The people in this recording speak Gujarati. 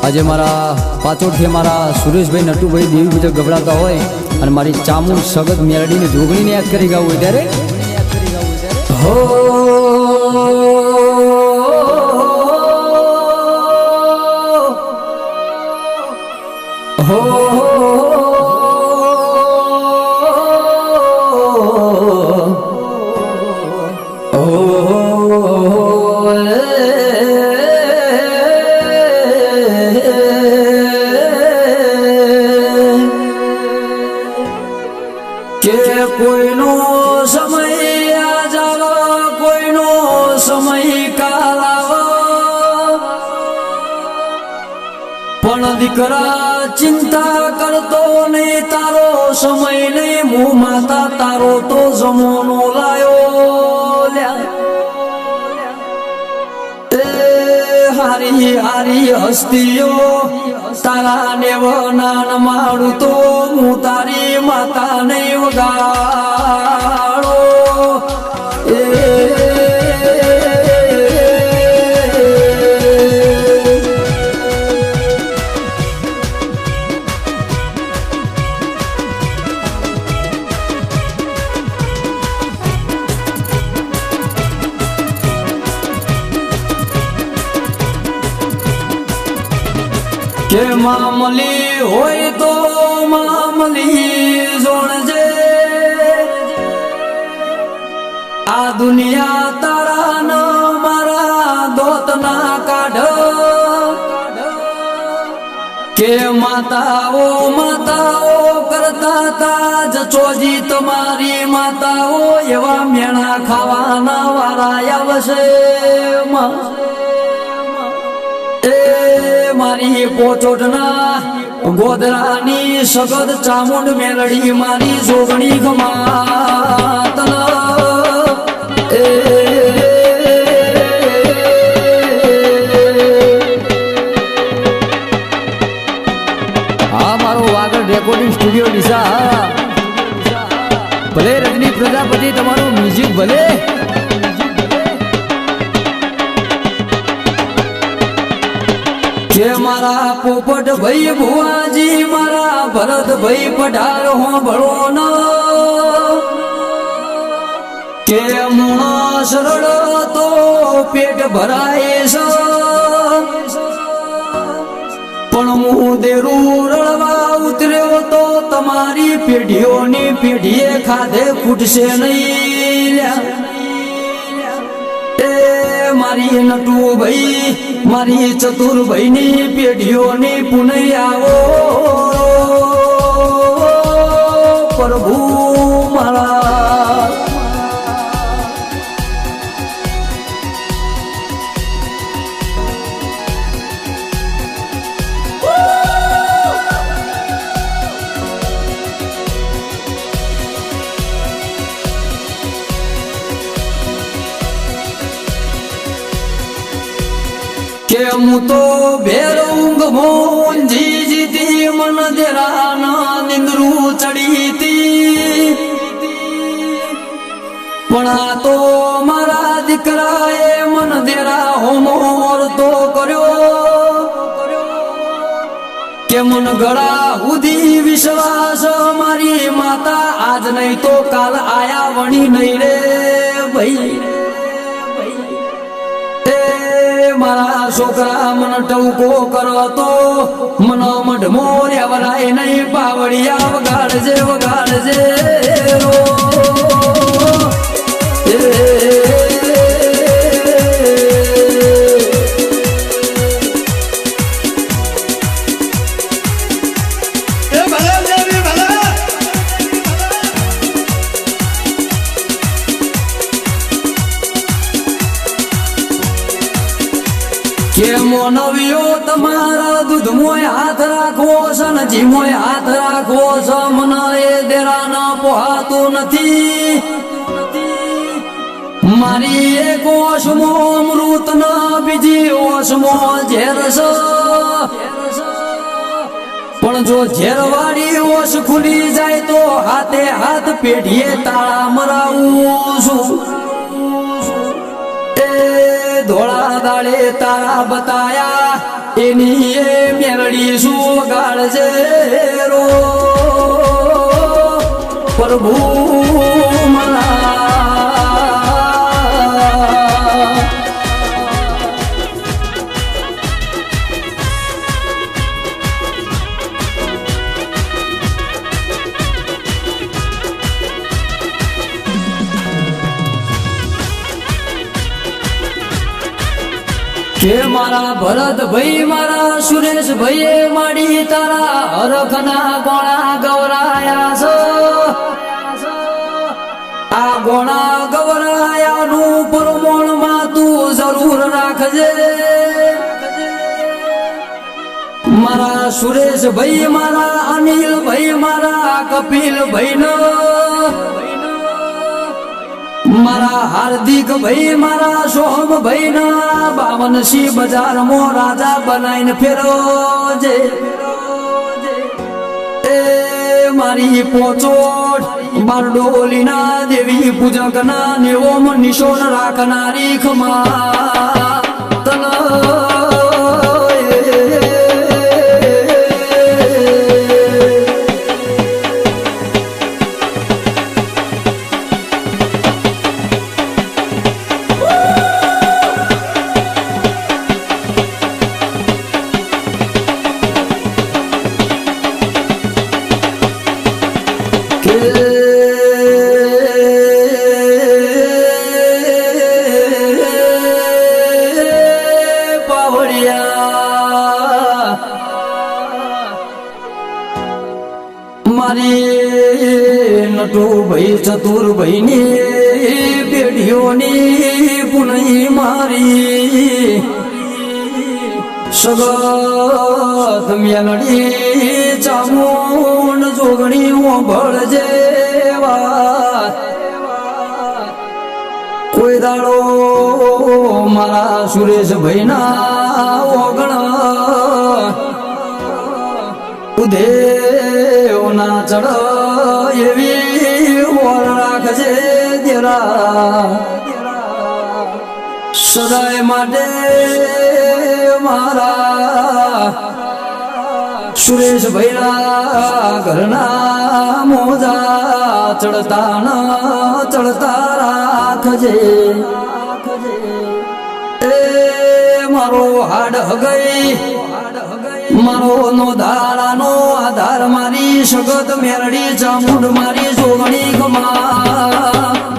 આજે મારા પાછળથી મારા સુરેશભાઈ નટુભાઈ દેવી પૂજક ગભરાતા હોય અને મારી ચામુંડ સગત મેરડીને જોગણીને યાદ કરી ગાવું હોય ત્યારે હો કે કોઈનો સમય આ જાવ કોઈનો સમય કાલ આવો પણ દીકરા ચિંતા કરતો નહીં તારો સમય નહીં હું માતા તારો તો જમોનો લાયો હારી હારી હસ્તીઓ તારા નેવ નાન મારું તો હું તારી માતા નહીં વગાડો કે મામલી હોય તો મામલી જોણજે આ દુનિયા તારા ન મારા દોત ના કાઢ કે માતાઓ કરતા તાજ ચોજી તમારી માતાઓ એવા મેણા ખાવાના વાળા આવશે મારી પોચોટના ગોદરાની સગદ ચામુંડ મેલડી મારી જોગણી ગમાતન હા મારો વાગડ રેકોર્ડિંગ સ્ટુડિયો ડીસા ભલે રજની પ્રજાપતિ તમારું મ્યુઝિક ભલે કે મારા પોપટ ભાઈ ભુવાજી મારા ભરત ભાઈ પઢાર હો ભળો ન કે માણસ રડ તો પેટ ભરાય છે પણ હું દેરું રડવા ઉતર્યો તો તમારી પેઢીઓની પેઢીએ ખાધે ખૂટશે નહીં મારી નટુભાઈ મારી ચતુરભાઈ ની પેઢીઓની પુનઃ આવો પ્રભુ મારા કે હું તો ભેરંગ મોંજી જીતી મન દેરાના નિંદરું ચડીતી પણ આ તો મારા દીકરાએ મન દેરા હોમોર તો કર્યો કે મન ગળા ઉધી વિશ્વાસ મારી માતા આજ નહીં તો કાલ આયા વણી નહીં રે ભાઈ મારા છોકરા મન ટવકો કરો તો મન મઢમો રેવરાય નહીં પાવડિયા વગાડજે રો કે મોનવીઓ તમારા દૂધ મોય હાથ રાખવો છે ને જીમોય હાથ રાખવો છે મને એ દેરા ન પોહાતું નથી મારી એક ઓશમો અમૃત ન બીજી ઓશમો ઝેર છે પણ જો ઝેરવાળી ઓશ ખુલી જાય તો હાથે હાથ પેઢીએ તાળા મરાવું છું ધોળા દાડે તારા બતાયા એની એ મેલડી શું વગાડજે રો પ્રભુ મારા કે મારા ભરત ભાઈ મારા સુરેશ ભાઈએ માડી તારા હરખના ગોણા ગવરાયા છો આ ગોણા ગવરાયાનું પ્રમાણમાં તું જરૂર રાખજે મારા સુરેશ ભાઈ મારા અનિલ ભાઈ મારા કપિલ ભાઈ મારા હાર્દિક ભાઈ મારા સોમ ભાઈ ના 52 બજારમાં રાજા બનાવીને ફેરવજે એ મારી પોચોટ બારડોલી ના દેવી પૂજક ના નેવોમ નિશોન રાખનારી ખમા તન મારી નટુ ભાઈ ચતુર ભાઈ ની પેઢીઓની પુનઈ મારી સગત મેલડી ચામુંડ જોગણી ઓભળ જેવા કોઈ દાડો મારા સુરેશ ભાઈ ના ઓગણ ઉદેવ ના ચડ એવી ઓર રાખજે દેરા સદાય માટે મારા સુરેશ ભૈરા ઘરના મોજા ચડતા રાખજે એ મારો હાડ હગઈ મારો નો દાડાનો આધાર મારી સગત મેરડી ચામુંડ મારી જોગણી ખમા